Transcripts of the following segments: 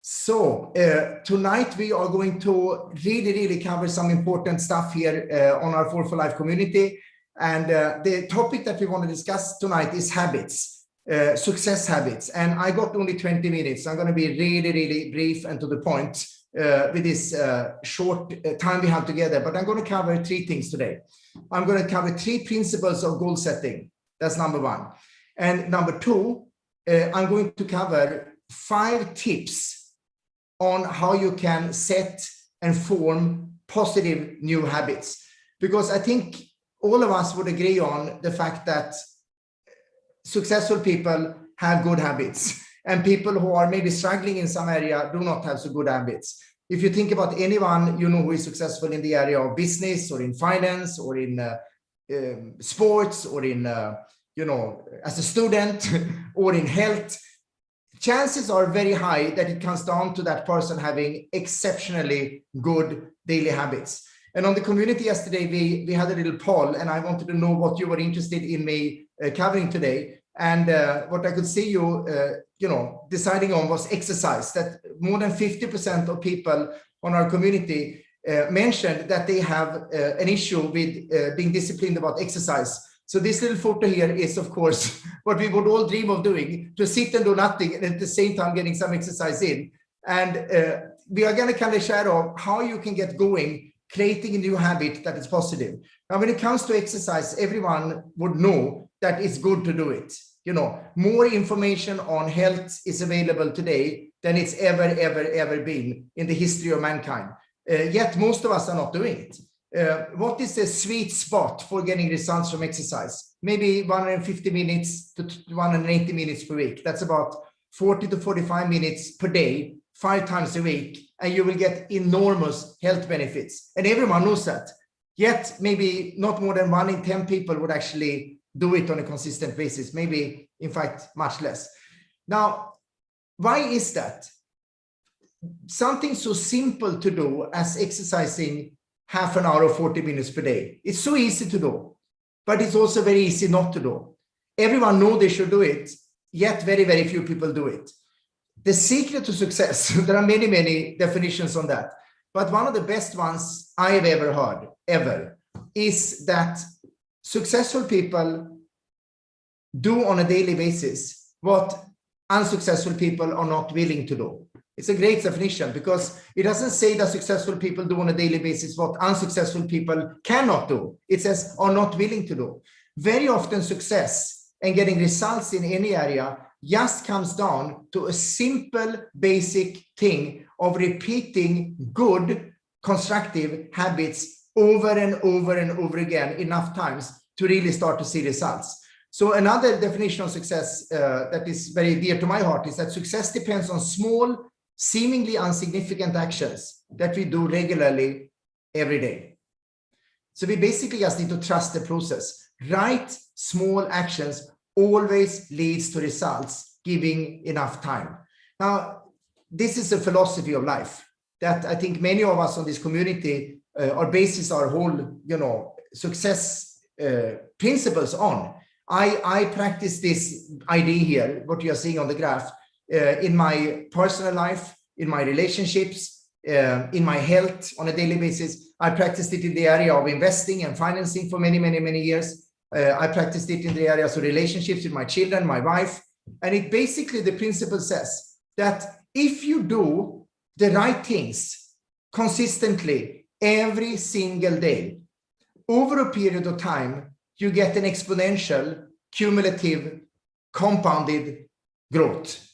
Tonight we are going to really cover some important stuff here on our Four for Life community. And the topic that we want to discuss tonight is habits, success habits. And I got only 20 minutes. I'm going to be really brief and to the point with this short time we have together. But I'm going to cover three things today. I'm going to cover three principles of goal setting. That's number one. And number two, I'm going to cover 5 tips on how you can set and form positive new habits. Because I think all of us would agree on the fact that successful people have good habits, and people who are maybe struggling in some area do not have so good habits. If you think about anyone you know who is successful in the area of business or in finance or in sports or in as a student or in health, chances are very high that it comes down to that person having exceptionally good daily habits. And on the community yesterday, we had a little poll, and I wanted to know what you were interested in me covering today. And what I could see you, deciding on was exercise. That more than 50% of people on our community mentioned that they have an issue with being disciplined about exercise. So this little photo here is, of course, what we would all dream of doing, to sit and do nothing and at the same time getting some exercise in. And we are going to kind of share of how you can get going, creating a new habit that is positive. Now, when it comes to exercise, everyone would know that it's good to do it. More information on health is available today than it's ever been in the history of mankind. Yet most of us are not doing it. What is the sweet spot for getting results from exercise? Maybe 150 minutes to 180 minutes per week. That's about 40 to 45 minutes per day, 5 times a week, and you will get enormous health benefits. And everyone knows that. Yet maybe not more than 1 in 10 people would actually do it on a consistent basis. Maybe, in fact, much less. Now, why is that? Something so simple to do as exercising half an hour or 40 minutes per day. It's so easy to do, but it's also very easy not to do. Everyone knows they should do it, yet very few people do it. The secret to success, there are many definitions on that, but one of the best ones I have ever heard, is that successful people do on a daily basis what unsuccessful people are not willing to do. It's a great definition, because it doesn't say that successful people do on a daily basis what unsuccessful people cannot do. It says are not willing to do. Very often success and getting results in any area just comes down to a simple, basic thing of repeating good, constructive habits over and over again enough times to really start to see results. So another definition of success that is very dear to my heart is that success depends on small, seemingly insignificant actions that we do regularly every day. So we basically just need to trust the process. Right small actions always leads to results, giving enough time. Now, this is a philosophy of life that I think many of us on this community are bases our whole, success principles on. I practice this idea here, what you are seeing on the graph, in my personal life, in my relationships, in my health on a daily basis. I practiced it in the area of investing and financing for many years. I practiced it in the areas of relationships with my children, my wife. And it basically, the principle says that if you do the right things consistently every single day, over a period of time, you get an exponential, cumulative, compounded growth.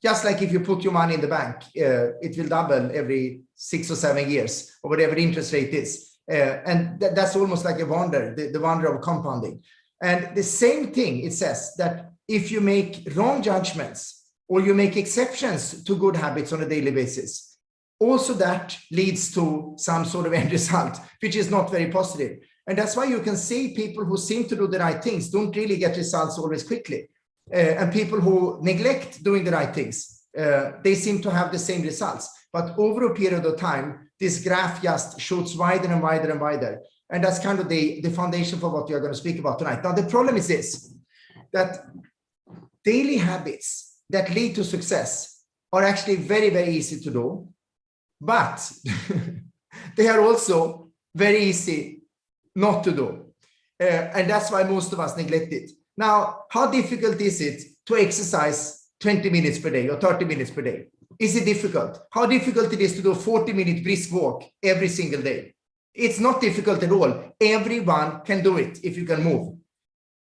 Just like if you put your money in the bank, it will double every 6 or 7 years, or whatever the interest rate is. And that's almost like a wonder, the wonder of compounding. And the same thing, it says that if you make wrong judgments or you make exceptions to good habits on a daily basis, also that leads to some sort of end result, which is not very positive. And that's why you can see people who seem to do the right things don't really get results always quickly. And people who neglect doing the right things, they seem to have the same results. But over a period of time, this graph just shoots wider and wider. And that's kind of the foundation for what we are going to speak about tonight. Now, the problem is this, that daily habits that lead to success are actually very, very easy to do, but they are also very easy not to do. And that's why most of us neglect it. Now, how difficult is it to exercise 20 minutes per day or 30 minutes per day? Is it difficult? How difficult it is to do a 40-minute brisk walk every single day? It's not difficult at all. Everyone can do it if you can move.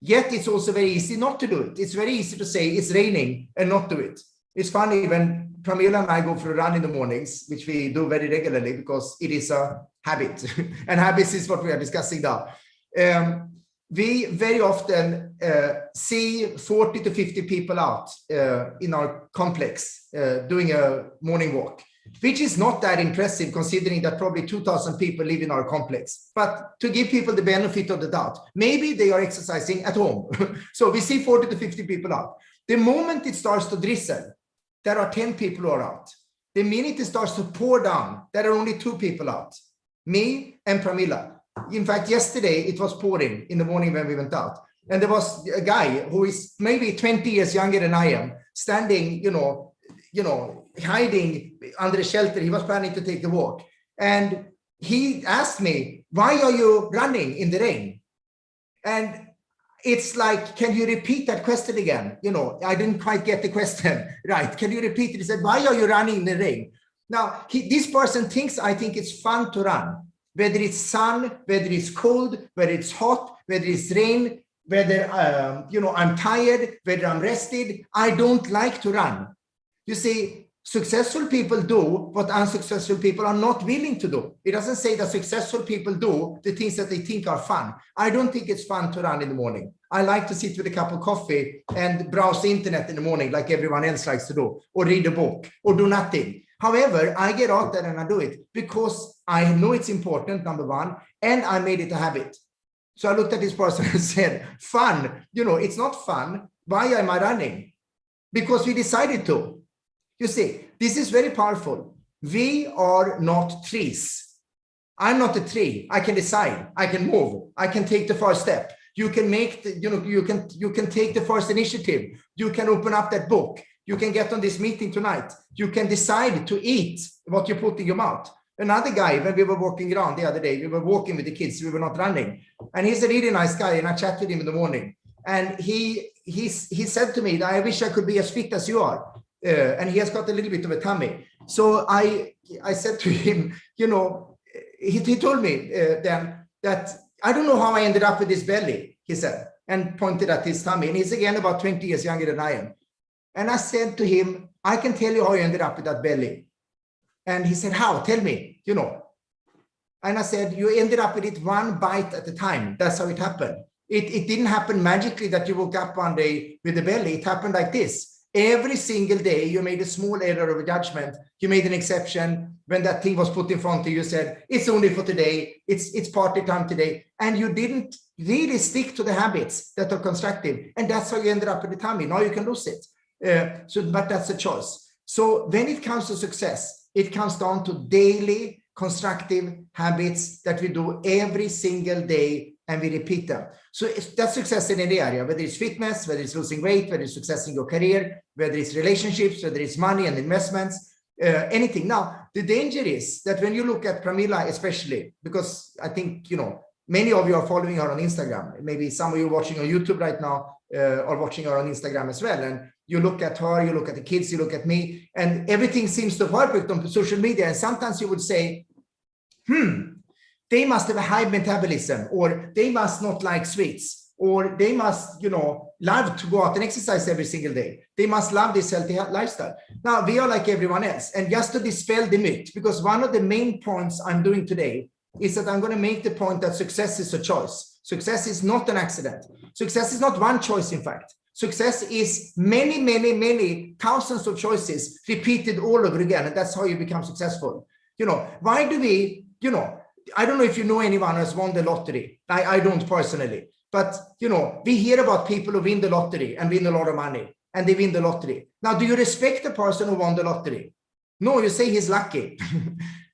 Yet it's also very easy not to do it. It's very easy to say it's raining and not do it. It's funny when Pramila and I go for a run in the mornings, which we do very regularly because it is a habit. And habits is what we are discussing now. We very often see 40 to 50 people out in our complex doing a morning walk, which is not that impressive considering that probably 2,000 people live in our complex. But to give people the benefit of the doubt, maybe they are exercising at home. So we see 40 to 50 people out. The moment it starts to drizzle, there are 10 people who are out. The minute it starts to pour down, there are only 2 people out, me and Pramila. In fact, yesterday it was pouring in the morning when we went out. And there was a guy who is maybe 20 years younger than I am, standing, hiding under a shelter. He was planning to take a walk. And he asked me, why are you running in the rain? And it's like, can you repeat that question again? I didn't quite get the question right. Can you repeat it? He said, why are you running in the rain? Now, this person thinks I think it's fun to run. Whether it's sun, whether it's cold, whether it's hot, whether it's rain, whether, I'm tired, whether I'm rested, I don't like to run. You see, successful people do what unsuccessful people are not willing to do. It doesn't say that successful people do the things that they think are fun. I don't think it's fun to run in the morning. I like to sit with a cup of coffee and browse the internet in the morning like everyone else likes to do, or read a book, or do nothing. However, I get out there and I do it because I know it's important, number one, and I made it a habit. So I looked at this person and said, fun, it's not fun. Why am I running? Because we decided to. You see, this is very powerful. We are not trees. I'm not a tree. I can decide. I can move. I can take the first step. You can make, you can take the first initiative. You can open up that book. You can get on this meeting tonight. You can decide to eat what you put in your mouth. Another guy, when we were walking around the other day, we were walking with the kids, we were not running. And he's a really nice guy, and I chatted with him in the morning. And he said to me that I wish I could be as fit as you are. And he has got a little bit of a tummy. So I said to him, he told me then that I don't know how I ended up with this belly, he said, and pointed at his tummy. And he's again about 20 years younger than I am. And I said to him, I can tell you how you ended up with that belly. And he said, how? Tell me, And I said, you ended up with it one bite at a time. That's how it happened. It didn't happen magically that you woke up one day with a belly. It happened like this. Every single day, you made a small error of a judgment. You made an exception. When that thing was put in front of you, you said, it's only for today. It's party time today. And you didn't really stick to the habits that are constructive. And that's how you ended up with the tummy. Now you can lose it. But that's a choice. So when it comes to success, it comes down to daily constructive habits that we do every single day, and we repeat them. So that's success in any area, whether it's fitness, whether it's losing weight, whether it's success in your career, whether it's relationships, whether it's money and investments, anything. Now, the danger is that when you look at Pramila, especially, because I think, many of you are following her on Instagram. Maybe some of you watching on YouTube right now are watching her on Instagram as well. And you look at her, you look at the kids, you look at me, and everything seems to perfect on social media. And sometimes you would say, they must have a high metabolism, or they must not like sweets, or they must, love to go out and exercise every single day. They must love this healthy lifestyle. Now, we are like everyone else. And just to dispel the myth, because one of the main points I'm doing today is that I'm going to make the point that success is a choice. Success is not an accident. Success is not one choice, in fact. Success is many, many, many thousands of choices repeated all over again. And that's how you become successful. Why do we, I don't know if you know anyone who has won the lottery. I don't personally. But, we hear about people who win the lottery and win a lot of money, and they win the lottery. Now, do you respect the person who won the lottery? No, you say he's lucky.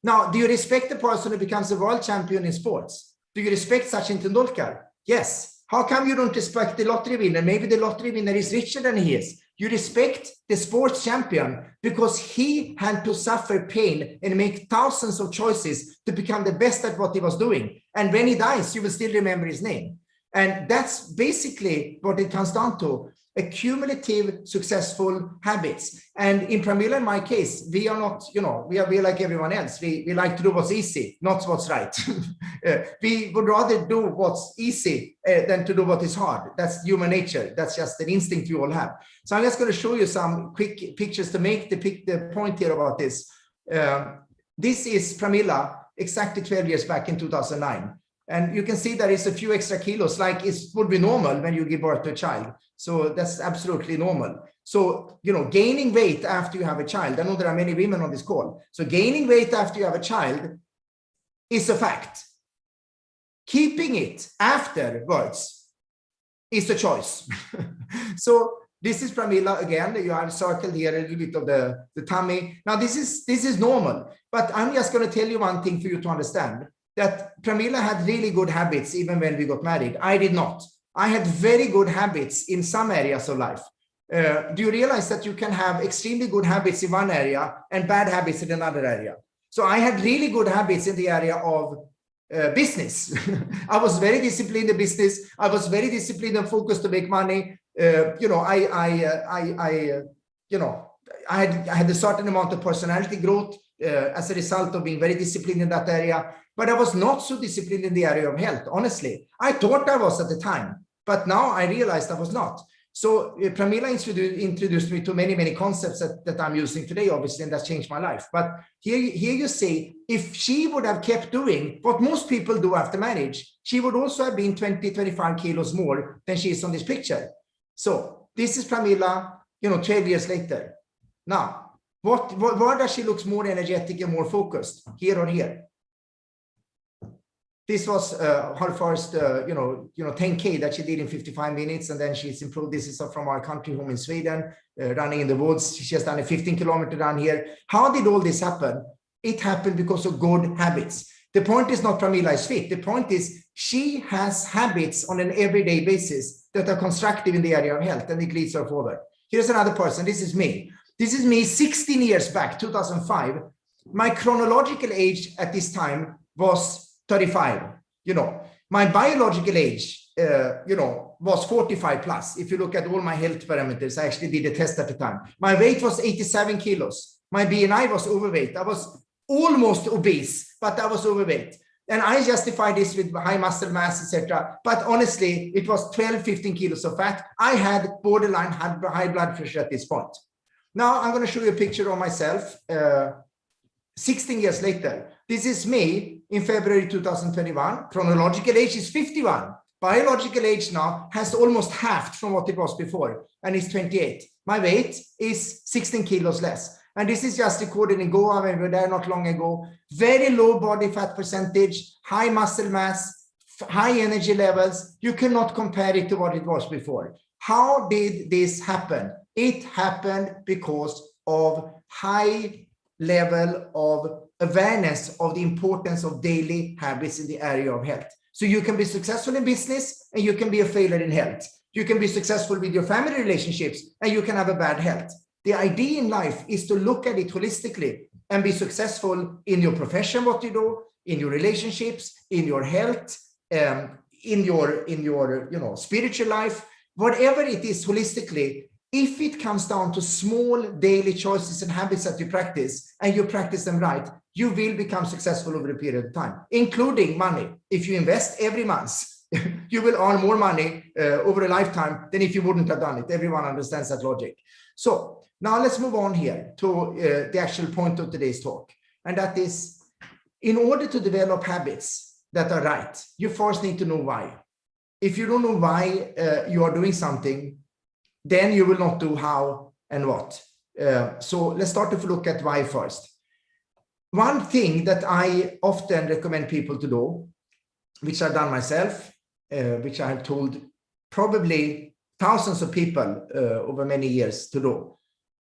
Now, do you respect the person who becomes a world champion in sports? Do you respect Sachin Tendulkar? Yes. How come you don't respect the lottery winner? Maybe the lottery winner is richer than he is. You respect the sports champion because he had to suffer pain and make thousands of choices to become the best at what he was doing. And when he dies, you will still remember his name. And that's basically what it comes down to. Accumulative successful habits. And in Pramila, in my case, we are not, we are like everyone else. We like to do what's easy, not what's right. We would rather do what's easy than to do what is hard. That's human nature. That's just an instinct we all have. So I'm just going to show you some quick pictures to make the point here about this. This is Pramila exactly 12 years back in 2009. And you can see there is a few extra kilos, like it would be normal when you give birth to a child. So that's absolutely normal. So, gaining weight after you have a child, I know there are many women on this call. So gaining weight after you have a child is a fact. Keeping it afterwards is a choice. So this is Pramila again. You have circled here a little bit of the tummy. Now this is normal, but I'm just going to tell you one thing for you to understand, that Pramila had really good habits even when we got married. I did not. I had very good habits in some areas of life. Do you realize that you can have extremely good habits in one area and bad habits in another area? So I had really good habits in the area of business. I was very disciplined in business. I was very disciplined and focused to make money. I had a certain amount of personality growth as a result of being very disciplined in that area. But I was not so disciplined in the area of health, honestly. I thought I was at the time, but now I realized I was not. So Pramila introduced me to many, many concepts that I'm using today, obviously, and that's changed my life. But here you see, if she would have kept doing what most people do after marriage, she would also have been 20, 25 kilos more than she is on this picture. So this is Pramila, 12 years later. Now, where does she look more energetic and more focused, here or here? This was her first, 10K that she did in 55 minutes. And then she's improved. This is from our country home in Sweden, running in the woods. She has done a 15-kilometer run here. How did all this happen? It happened because of good habits. The point is not Pramila is fit. The point is she has habits on an everyday basis that are constructive in the area of health, and it leads her forward. Here's another person. This is me. This is me 16 years back, 2005. My chronological age at this time was 35. My biological age, was 45 plus. If you look at all my health parameters, I actually did a test at the time. My weight was 87 kilos. My BMI was overweight. I was almost obese, but I was overweight. And I justified this with high muscle mass, etc. But honestly, it was 12, 15 kilos of fat. I had borderline high blood pressure at this point. Now I'm going to show you a picture of myself 16 years later. This is me in February 2021. Chronological age is 51. Biological age now has almost halved from what it was before, and it's 28. My weight is 16 kilos less. And this is just recorded in Goa when we were there not long ago. Very low body fat percentage, high muscle mass, high energy levels. You cannot compare it to what it was before. How did this happen? It happened because of high level of awareness of the importance of daily habits in the area of health. So you can be successful in business and you can be a failure in health. You can be successful with your family relationships and you can have a bad health. The idea in life is to look at it holistically and be successful in your profession, what you do, in your relationships, in your health, in your spiritual life, whatever it is holistically. If it comes down to small daily choices and habits that you practice and you practice them right, you will become successful over a period of time, including money. If you invest every month, you will earn more money over a lifetime than if you wouldn't have done it. Everyone understands that logic. So now let's move on here to the actual point of today's talk. And that is, in order to develop habits that are right, you first need to know why. If you don't know why you are doing something, then you will not do how and what. So let's start to look at why first. One thing that I often recommend people to do, which I've done myself, which I have told probably thousands of people over many years to do,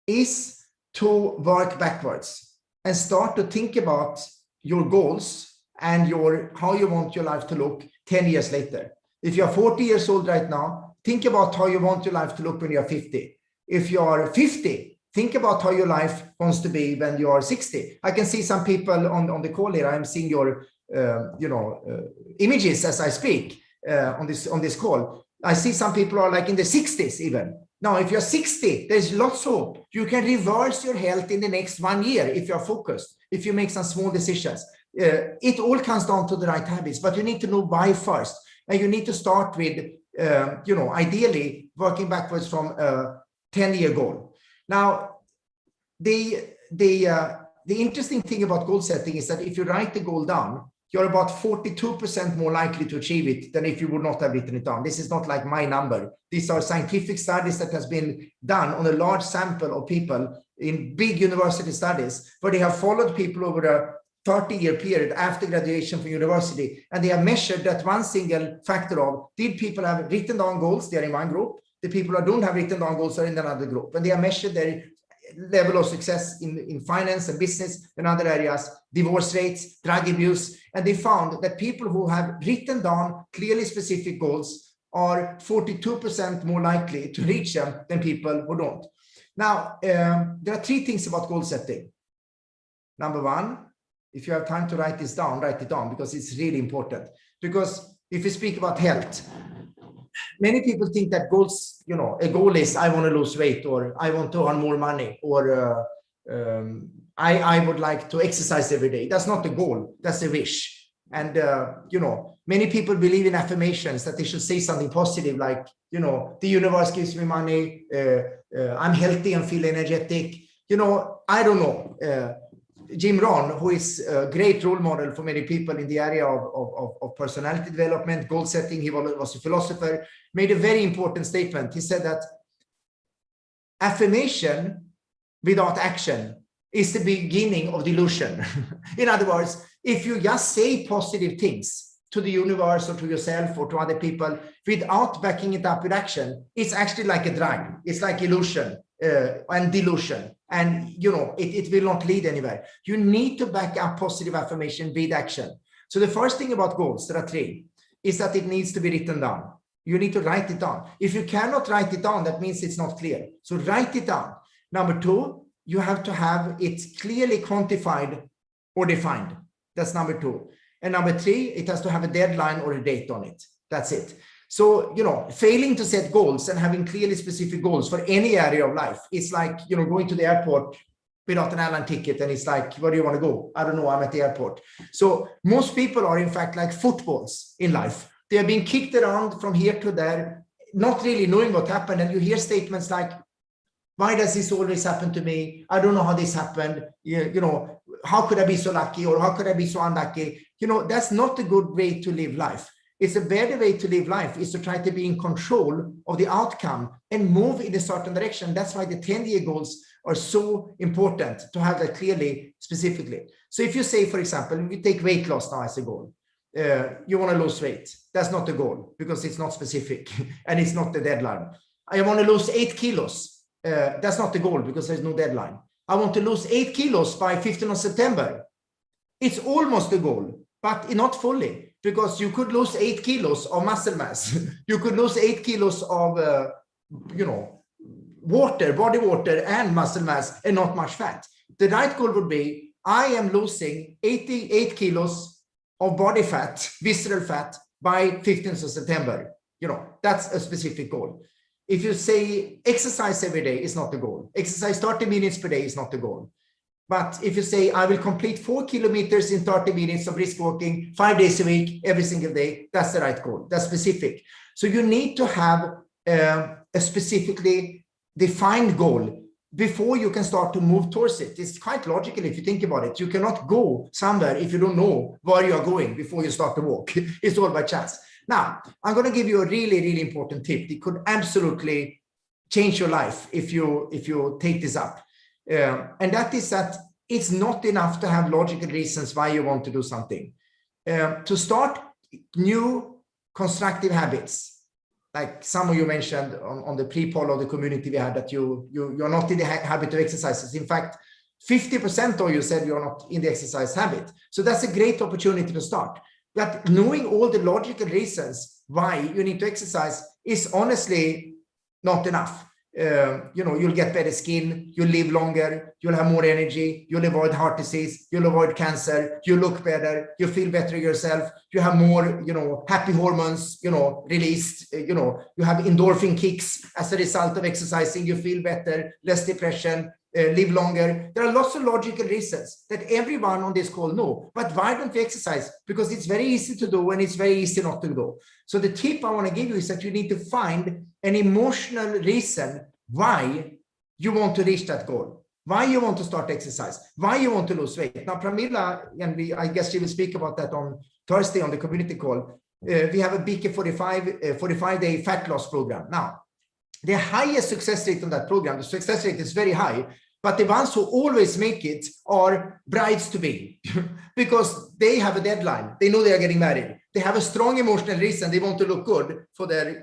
is to work backwards and start to think about your goals and how you want your life to look 10 years later. If you're 40 years old right now, think about how you want your life to look when you're 50. if you're 50, think about how your life wants to be when you are 60. I can see some people on the call here. I'm seeing your images as I speak on this call. I see some people are like in the 60s even. Now, if you're 60, there's lots of hope. You can reverse your health in the next 1 year if you're focused, if you make some small decisions. It all comes down to the right habits, but you need to know why first. And you need to start with, ideally working backwards from a 10-year goal. Now, the interesting thing about goal setting is that if you write the goal down, you're about 42% more likely to achieve it than if you would not have written it down. This is not like my number. These are scientific studies that has been done on a large sample of people in big university studies, where they have followed people over a 30-year period after graduation from university. And they have measured that one single factor of, did people have written down goals? They're in one group. The people who don't have written down goals are in another group. And they have measured their level of success in finance and business and other areas, divorce rates, drug abuse. And they found that people who have written down clearly specific goals are 42% more likely to reach them than people who don't. Now, there are 3 things about goal setting. Number 1, if you have time to write this down, write it down, because it's really important. Because if we speak about health, many people think that goals, a goal is I want to lose weight, or I want to earn more money, or I would like to exercise every day. That's not the goal. That's a wish. And, many people believe in affirmations, that they should say something positive, like, the universe gives me money. I'm healthy and feel energetic. I don't know. Jim Rohn, who is a great role model for many people in the area of personality development, goal setting, he was a philosopher, made a very important statement. He said that affirmation without action is the beginning of delusion. In other words, if you just say positive things to the universe or to yourself or to other people without backing it up with action, it's actually like a drug. It's like illusion and delusion. And, it will not lead anywhere. You need to back up positive affirmation with action. So the first thing about goals, there are 3, is that it needs to be written down. You need to write it down. If you cannot write it down, that means it's not clear. So write it down. Number 2, you have to have it clearly quantified or defined. That's number 2. And number 3, it has to have a deadline or a date on it. That's it. So, failing to set goals and having clearly specific goals for any area of life, it's like, going to the airport without an airline ticket. And it's like, where do you want to go? I don't know, I'm at the airport. So most people are in fact like footballs in life. They are being kicked around from here to there, not really knowing what happened. And you hear statements like, why does this always happen to me? I don't know how this happened. How could I be so lucky? Or how could I be so unlucky? That's not a good way to live life. It's a better way to live life is to try to be in control of the outcome and move in a certain direction. That's why the 10-year goals are so important, to have that clearly, specifically. So if you say, for example, we take weight loss now as a goal. You want to lose weight. That's not the goal, because it's not specific and it's not the deadline. I want to lose 8 kilos. That's not the goal, because there's no deadline. I want to lose 8 kilos by 15th of September. It's almost the goal, but not fully. Because you could lose 8 kilos of muscle mass. You could lose 8 kilos of, water, body water and muscle mass, and not much fat. The right goal would be, I am losing 88 kilos of body fat, visceral fat, by 15th of September. That's a specific goal. If you say exercise every day, is not the goal. Exercise 30 minutes per day is not the goal. But if you say, I will complete 4 kilometers in 30 minutes of brisk walking 5 days a week, every single day, that's the right goal. That's specific. So you need to have a specifically defined goal before you can start to move towards it. It's quite logical if you think about it. You cannot go somewhere if you don't know where you are going before you start to walk. It's all by chance. Now, I'm going to give you a really, really important tip. It could absolutely change your life if you take this up. And that is that it's not enough to have logical reasons why you want to do something. To start new constructive habits, like some of you mentioned on the pre-poll of the community we had, that you're not in the habit of exercises. In fact, 50% of you said you're not in the exercise habit. So that's a great opportunity to start. But knowing all the logical reasons why you need to exercise is honestly not enough. you'll get better skin, you'll live longer, you'll have more energy, you'll avoid heart disease, you'll avoid cancer, you look better, you feel better yourself, you have more, happy hormones, released, you have endorphin kicks as a result of exercising, you feel better, less depression, live longer. There are lots of logical reasons that everyone on this call know. But why don't we exercise? Because it's very easy to do and it's very easy not to do. So the tip I want to give you is that you need to find an emotional reason why you want to reach that goal, why you want to start exercise, why you want to lose weight. Now, Pramila, and I guess she will speak about that on Thursday on the community call. We have a BK 45-day fat loss program. Now, the highest success rate on that program, the success rate is very high, but the ones who always make it are brides-to-be because they have a deadline. They know they are getting married. They have a strong emotional reason. They want to look good for their,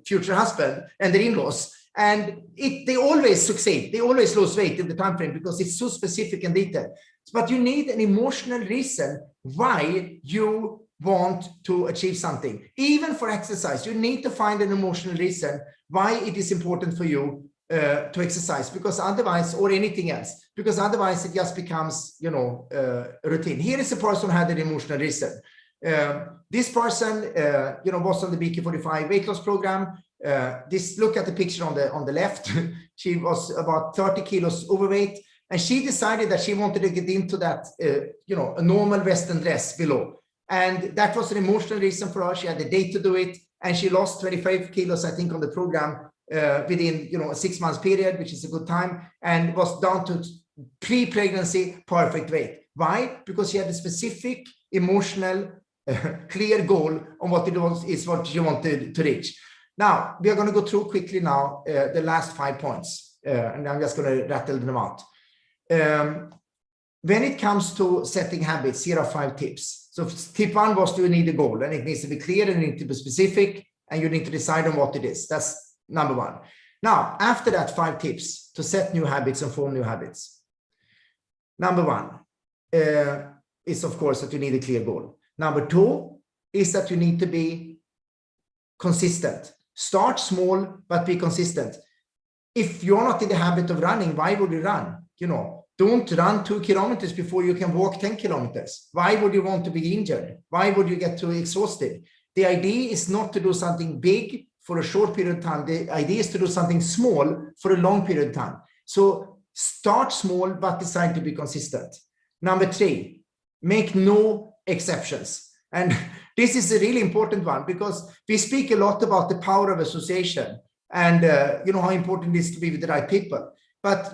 future husband and their in-laws. And they always succeed. They always lose weight in the time frame because it's so specific and detailed. But you need an emotional reason why you want to achieve something. Even for exercise, you need to find an emotional reason why it is important for you to exercise, because otherwise, or anything else, because otherwise it just becomes, routine. Here is a person who had an emotional reason. This person, was on the BK45 weight loss program. Look at the picture on the left. She was about 30 kilos overweight, and she decided that she wanted to get into that, a normal Western dress below. And that was an emotional reason for her. She had a date to do it, and she lost 25 kilos, I think, on the program within, a 6 months period, which is a good time, and was down to pre-pregnancy perfect weight. Why? Because she had a specific emotional, clear goal on what what she wanted to reach. Now, we are going to go through quickly now the last 5 points, and I'm just going to rattle them out. When it comes to setting habits, here are 5 tips. So tip 1 was, do you need a goal? And it needs to be clear and it needs to be specific, and you need to decide on what it is. That's number 1. Now, after that, 5 tips to set new habits and form new habits. Number 1 is, of course, that you need a clear goal. Number 2 is that you need to be consistent. Start small, but be consistent. If you're not in the habit of running, why would you run? Don't run 2 kilometers before you can walk 10 kilometers. Why would you want to be injured? Why would you get too exhausted? The idea is not to do something big for a short period of time. The idea is to do something small for a long period of time. So start small, but decide to be consistent. Number 3, make no exceptions. And this is a really important one because we speak a lot about the power of association and, how important it is to be with the right people. But,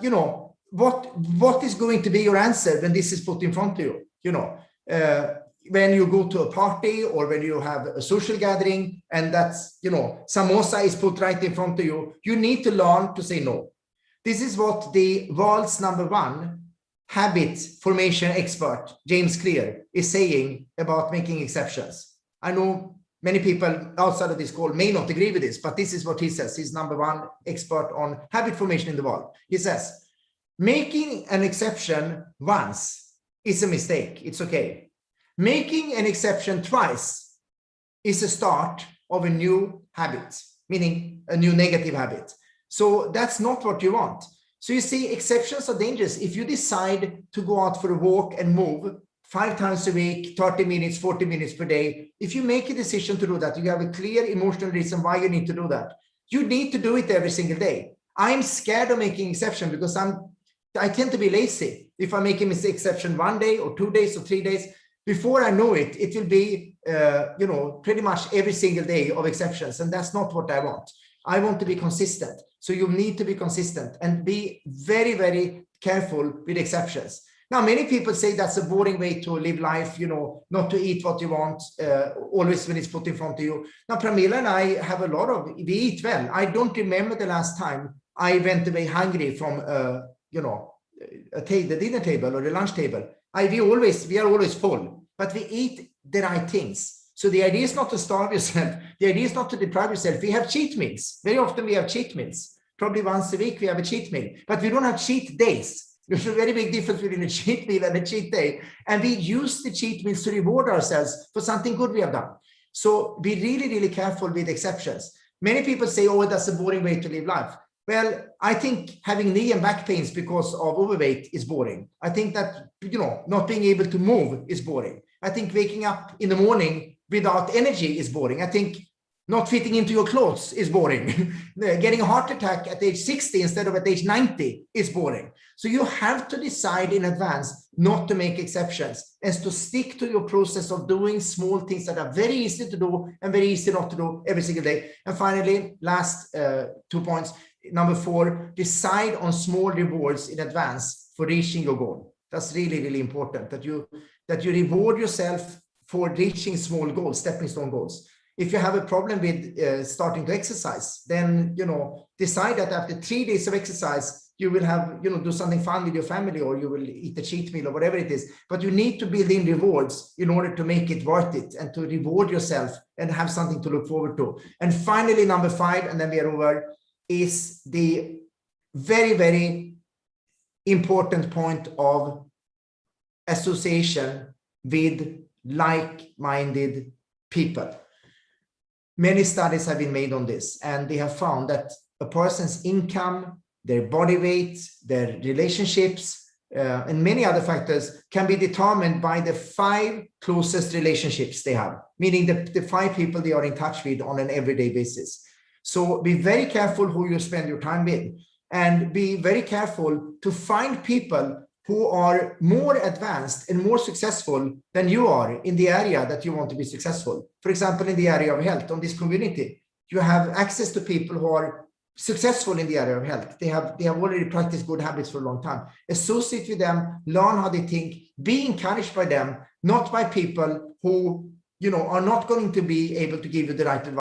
what is going to be your answer when this is put in front of you? When you go to a party or when you have a social gathering and that's, samosa is put right in front of you, you need to learn to say no. This is what the world's #1 habit formation expert, James Clear, is saying about making exceptions. I know many people outside of this call may not agree with this, but this is what he says. He's #1 expert on habit formation in the world. He says, making an exception once is a mistake. It's okay. Making an exception twice is a start of a new habit, meaning a new negative habit. So that's not what you want. So you see, exceptions are dangerous. If you decide to go out for a walk and move 5 times a week, 30 minutes, 40 minutes per day, if you make a decision to do that, you have a clear emotional reason why you need to do that. You need to do it every single day. I'm scared of making exception because I tend to be lazy. If I make an exception 1 day or 2 days or 3 days, before I know it, it will be, pretty much every single day of exceptions. And that's not what I want. I want to be consistent. So you need to be consistent and be very, very careful with exceptions. Now, many people say that's a boring way to live life, not to eat what you want, always when it's put in front of you. Now, Pramila and I have we eat well. I don't remember the last time I went away hungry from, the dinner table or the lunch table. We are always full, but we eat the right things. So the idea is not to starve yourself. The idea is not to deprive yourself. We have cheat meals. Very often we have cheat meals. Probably once a week we have a cheat meal, but we don't have cheat days. There's a very big difference between a cheat meal and a cheat day. And we use the cheat meals to reward ourselves for something good we have done. So be really, really careful with exceptions. Many people say, oh, that's a boring way to live life. Well, I think having knee and back pains because of overweight is boring. I think that, not being able to move is boring. I think waking up in the morning without energy is boring. I think not fitting into your clothes is boring. Getting a heart attack at age 60 instead of at age 90 is boring. So you have to decide in advance not to make exceptions and to stick to your process of doing small things that are very easy to do and very easy not to do every single day. And finally, last 2 points. Number 4, decide on small rewards in advance for reaching your goal. That's really, really important that you reward yourself for reaching small goals, stepping stone goals. If you have a problem with starting to exercise, then, decide that after 3 days of exercise, you will have, do something fun with your family, or you will eat a cheat meal or whatever it is. But you need to build in rewards in order to make it worth it and to reward yourself and have something to look forward to. And finally, number 5, and then we are over, is the very, very important point of association with like-minded people. Many studies have been made on this, and they have found that a person's income, their body weight, their relationships, and many other factors can be determined by the 5 closest relationships they have, meaning the 5 people they are in touch with on an everyday basis. So be very careful who you spend your time with, and be very careful to find people who are more advanced and more successful than you are in the area that you want to be successful. For example, in the area of health, on this community, you have access to people who are successful in the area of health. They have already practiced good habits for a long time. Associate with them, learn how they think, be encouraged by them, not by people who, are not going to be able to give you the right advice.